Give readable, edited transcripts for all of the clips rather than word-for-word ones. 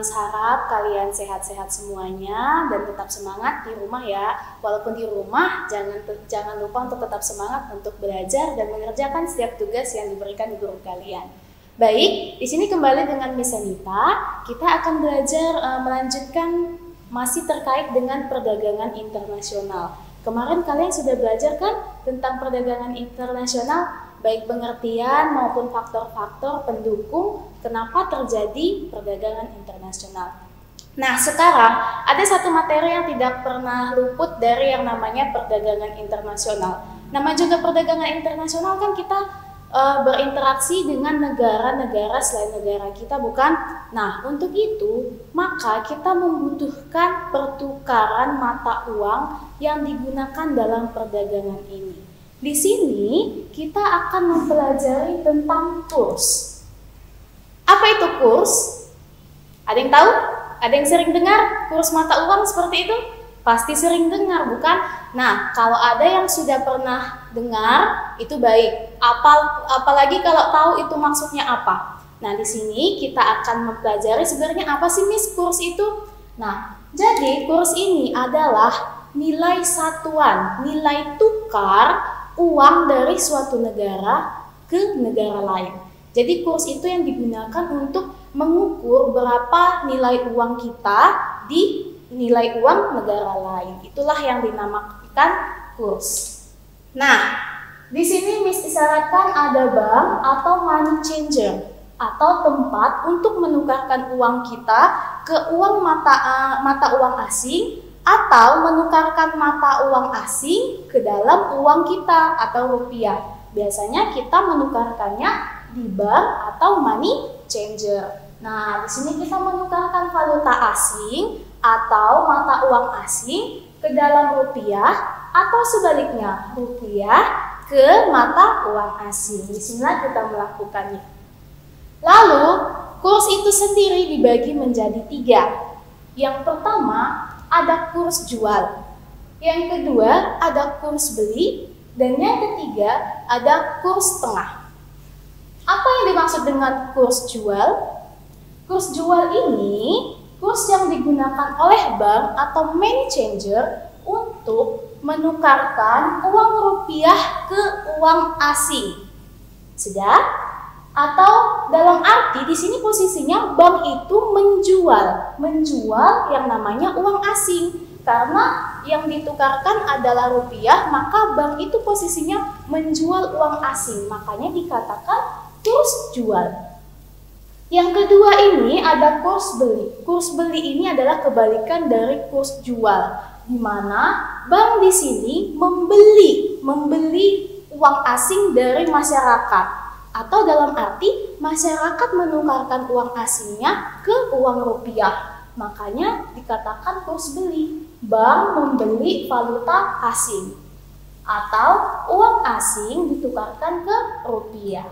Miss harap kalian sehat-sehat semuanya dan tetap semangat di rumah ya. Walaupun di rumah, jangan lupa untuk tetap semangat untuk belajar dan mengerjakan setiap tugas yang diberikan guru kalian. Baik, di sini kembali dengan Miss Anita, kita akan belajar melanjutkan masih terkait dengan perdagangan internasional. Kemarin kalian sudah belajar kan tentang perdagangan internasional? Baik pengertian maupun faktor-faktor pendukung kenapa terjadi perdagangan internasional. Nah, sekarang ada satu materi yang tidak pernah luput dari yang namanya perdagangan internasional. Nama juga perdagangan internasional kan kita berinteraksi dengan negara-negara selain negara kita, bukan? Nah, untuk itu maka kita membutuhkan pertukaran mata uang yang digunakan dalam perdagangan ini. Di sini kita akan mempelajari tentang kurs. Apa itu kurs? Ada yang tahu? Ada yang sering dengar kurs mata uang seperti itu? Pasti sering dengar, bukan? Nah, kalau ada yang sudah pernah dengar, itu baik. Apalagi kalau tahu itu maksudnya apa. Nah, di sini kita akan mempelajari sebenarnya apa sih Miss kurs itu? Nah, jadi kurs ini adalah nilai satuan, nilai tukar uang dari suatu negara ke negara lain. Jadi kurs itu yang digunakan untuk mengukur berapa nilai uang kita di nilai uang negara lain. Itulah yang dinamakan kurs. Nah, di sini Miss isyaratkan ada bank atau money changer atau tempat untuk menukarkan uang kita ke uang mata uang asing atau menukarkan mata uang asing ke dalam uang kita atau rupiah. Biasanya kita menukarkannya di bank atau money changer. Nah, di sini kita menukarkan valuta asing atau mata uang asing ke dalam rupiah atau sebaliknya rupiah ke mata uang asing. Di sinilah kita melakukannya. Lalu, kurs itu sendiri dibagi menjadi 3. Yang pertama ada kurs jual, yang kedua ada kurs beli, dan yang ketiga ada kurs tengah. Apa yang dimaksud dengan kurs jual? Kurs jual ini kurs yang digunakan oleh bank atau money changer untuk menukarkan uang rupiah ke uang asing. Sudah? Atau dalam arti di sini posisinya bank itu menjual yang namanya uang asing, karena yang ditukarkan adalah rupiah, maka bank itu posisinya menjual uang asing, makanya dikatakan kurs jual. Yang kedua ini ada kurs beli. Kurs beli ini adalah kebalikan dari kurs jual, di mana bank di sini membeli uang asing dari masyarakat. Atau dalam arti masyarakat menukarkan uang asingnya ke uang rupiah. Makanya dikatakan kurs beli. Bank membeli valuta asing. Atau uang asing ditukarkan ke rupiah.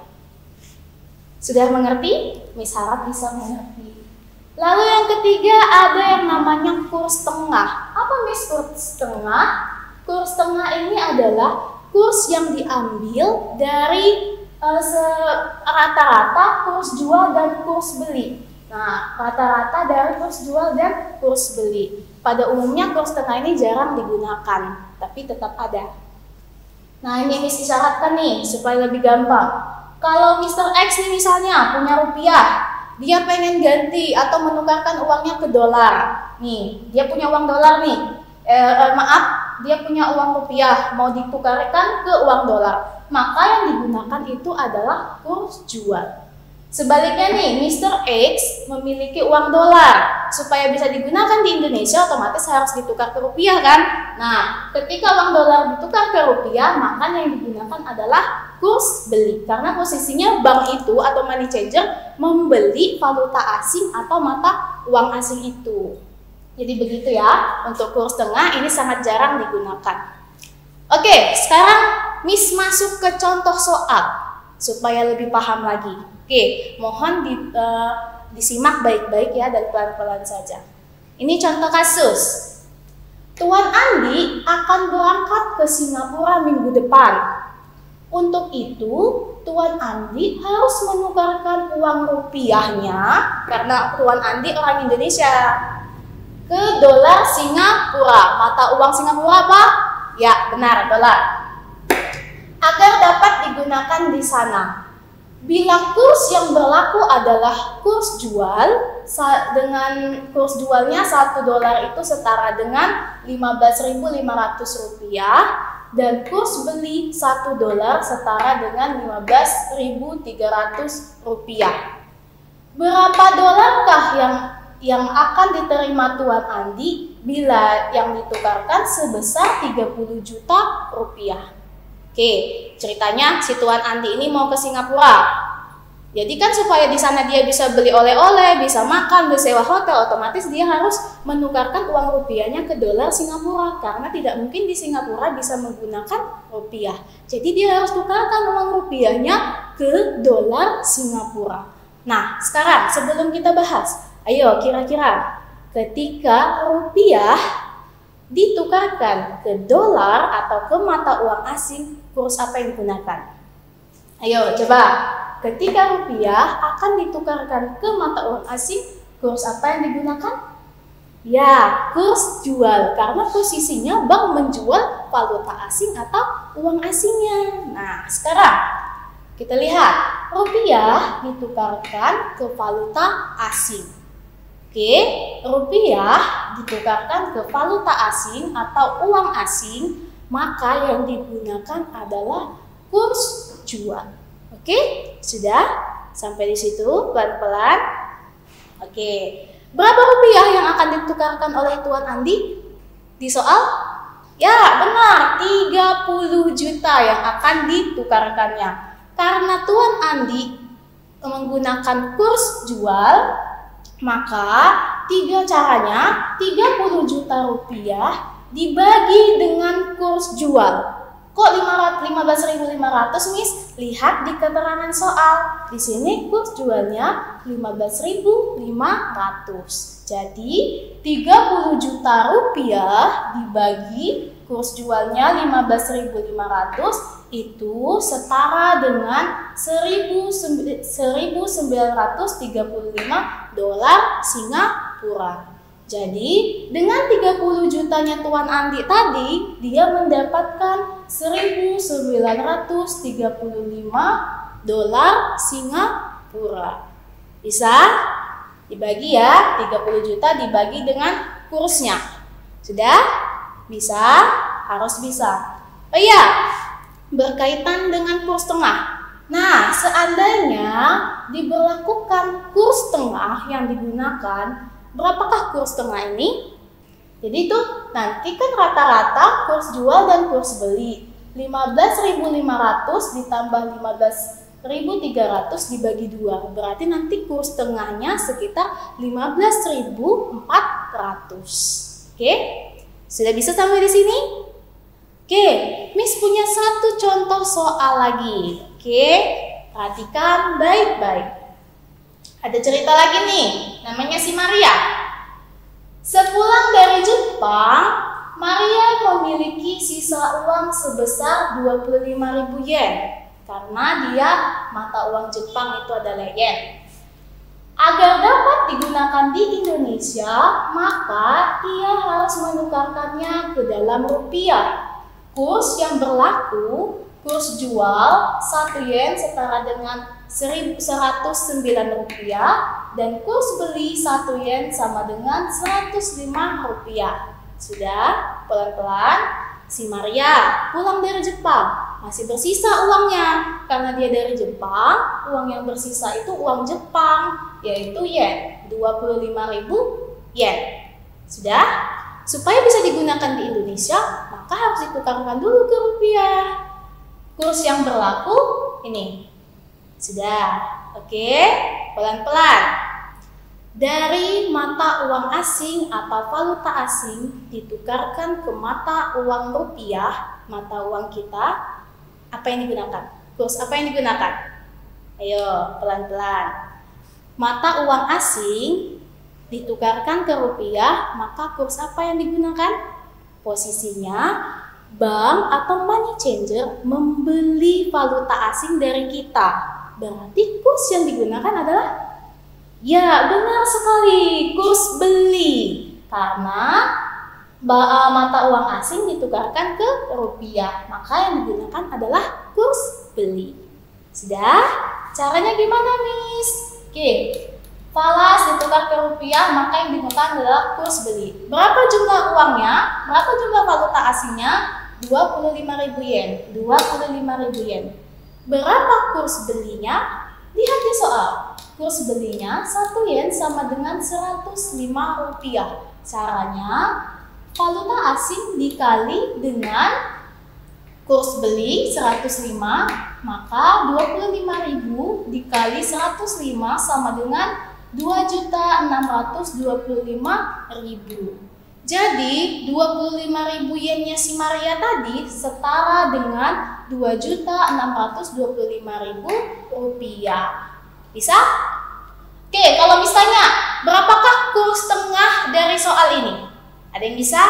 Sudah mengerti? Miss harap bisa mengerti. Lalu yang ketiga ada yang namanya kurs tengah. Apa Miss kurs tengah? Kurs tengah ini adalah kurs yang diambil dari rata-rata kurs jual dan kurs beli. Nah, rata-rata dari kurs jual dan kurs beli. Pada umumnya kurs tengah ini jarang digunakan, tapi tetap ada. Nah, ini Miss isyaratkan nih supaya lebih gampang. Kalau Mr. X nih misalnya punya rupiah, dia pengen ganti atau menukarkan uangnya ke dolar. Nih, dia punya uang dolar nih. Dia punya uang rupiah, mau ditukarkan ke uang dolar. Maka yang digunakan itu adalah kurs jual. Sebaliknya nih, Mr. X memiliki uang dolar. Supaya bisa digunakan di Indonesia otomatis harus ditukar ke rupiah kan? Nah, ketika uang dolar ditukar ke rupiah, maka yang digunakan adalah kurs beli. Karena posisinya bank itu atau money changer membeli valuta asing atau mata uang asing itu. Jadi begitu ya, untuk kurs tengah ini sangat jarang digunakan. Oke, sekarang Miss masuk ke contoh soal supaya lebih paham lagi. Oke, mohon disimak baik-baik ya dan pelan-pelan saja. Ini contoh kasus. Tuan Andi akan berangkat ke Singapura minggu depan. Untuk itu, Tuan Andi harus menukarkan uang rupiahnya, karena Tuan Andi orang Indonesia, ke dolar Singapura. Mata uang Singapura apa? Ya, benar, dolar. Agar dapat digunakan di sana. Bila kurs yang berlaku adalah kurs jual, dengan kurs jualnya 1 dolar itu setara dengan 15.500 rupiah, dan kurs beli 1 dolar setara dengan 15.300 rupiah. Berapa dolarkah yang akan diterima Tuan Andi bila yang ditukarkan sebesar 30 juta rupiah? Oke, ceritanya si Tuan Andi ini mau ke Singapura. Jadi kan supaya di sana dia bisa beli oleh-oleh, bisa makan, bersewa hotel, otomatis dia harus menukarkan uang rupiahnya ke dolar Singapura, karena tidak mungkin di Singapura bisa menggunakan rupiah. Jadi dia harus tukarkan uang rupiahnya ke dolar Singapura. Nah, sekarang sebelum kita bahas, ayo kira-kira ketika rupiah ditukarkan ke dolar atau ke mata uang asing, kurs apa yang digunakan? Ayo coba, ketika rupiah akan ditukarkan ke mata uang asing, kurs apa yang digunakan? Ya, kurs jual, karena posisinya bank menjual valuta asing atau uang asingnya. Nah, sekarang kita lihat, rupiah ditukarkan ke valuta asing. Oke, rupiah ditukarkan ke valuta asing atau uang asing, maka yang digunakan adalah kurs jual. Oke, sudah sampai di situ pelan-pelan. Oke, berapa rupiah yang akan ditukarkan oleh Tuan Andi di soal? Ya, benar, 30 juta yang akan ditukarkannya. Karena Tuan Andi menggunakan kurs jual, maka 3 caranya 30 juta rupiah dibagi dengan kurs jual. Kok 15.500, Miss? Lihat di keterangan soal. Di sini kurs jualnya 15.500. Jadi 30 juta rupiah dibagi kurs jualnya 15.500 itu setara dengan 1.935 dolar Singapura. Jadi dengan 30 jutanya Tuan Andi tadi, dia mendapatkan 1.935 dolar Singapura. Bisa dibagi ya, 30 juta dibagi dengan kursnya. Sudah? Bisa? Harus bisa. Oh iya, berkaitan dengan kurs tengah. Nah, seandainya diberlakukan kurs tengah yang digunakan, berapakah kurs tengah ini? Jadi itu nanti kan rata-rata kurs jual dan kurs beli. 15.500 ditambah 15.300 dibagi 2. Berarti nanti kurs tengahnya sekitar 15.400. Oke? Sudah bisa sampai di sini? Oke, Miss punya satu contoh soal lagi. Oke, perhatikan baik-baik. Ada cerita lagi nih, namanya si Maria. Sepulang dari Jepang, Maria memiliki sisa uang sebesar 25.000 yen. Karena dia mata uang Jepang itu adalah yen. Agar dapat digunakan di Indonesia, maka ia harus menukarkannya ke dalam rupiah. Kurs yang berlaku, kurs jual 1 yen setara dengan 109 rupiah dan kurs beli 1 yen sama dengan 105 rupiah. Sudah, pelan-pelan si Maria pulang dari Jepang. Masih bersisa uangnya. Karena dia dari Jepang, uang yang bersisa itu uang Jepang, yaitu yen, 25.000 yen. Sudah? Supaya bisa digunakan di Indonesia, maka harus ditukarkan dulu ke rupiah. Kurs yang berlaku ini. Sudah, oke? Pelan-pelan. Dari mata uang asing atau valuta asing ditukarkan ke mata uang rupiah, mata uang kita, apa yang digunakan? Kurs apa yang digunakan? Ayo, pelan-pelan. Mata uang asing ditukarkan ke rupiah, maka kurs apa yang digunakan? Posisinya bank atau money changer membeli valuta asing dari kita. Berarti kurs yang digunakan adalah, ya benar sekali, kurs beli. Karena mata uang asing ditukarkan ke rupiah, maka yang digunakan adalah kurs beli. Sudah? Caranya gimana, Miss? Oke, falas ditukar ke rupiah, maka yang digunakan adalah kurs beli. Berapa jumlah uangnya? Berapa jumlah valuta asingnya? 25.000 yen. 25.000 yen. Berapa kurs belinya? Lihat di soal. Kurs belinya 1 yen sama dengan 105 rupiah. Caranya, valuta asing dikali dengan kurs beli 105, maka 25.000 dikali 105 sama dengan 2.625.000. Jadi 25.000 yennya si Maria tadi setara dengan 2.625.000 rupiah. Bisa? Oke, kalau misalnya berapakah kurs tengah dari soal ini? Ada yang bisa?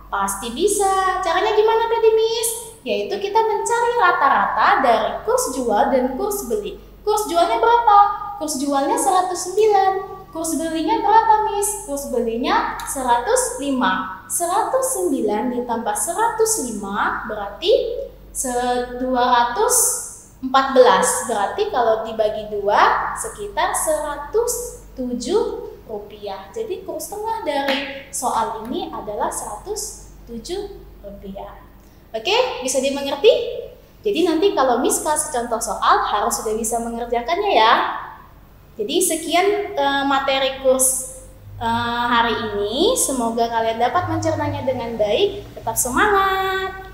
Pasti bisa. Caranya gimana tadi, Miss? Yaitu kita mencari rata-rata dari kurs jual dan kurs beli. Kurs jualnya berapa? Kurs jualnya 109. Kurs belinya berapa, Miss? Kurs belinya 105. 109 ditambah 105 berarti 214. Berarti kalau dibagi 2 sekitar 107 rupiah. Jadi kurs tengah dari soal ini adalah 107 rupiah. Oke, bisa dimengerti? Jadi nanti kalau Miss kasih contoh soal harus sudah bisa mengerjakannya ya. Jadi sekian materi kurs hari ini. Semoga kalian dapat mencernanya dengan baik. Tetap semangat!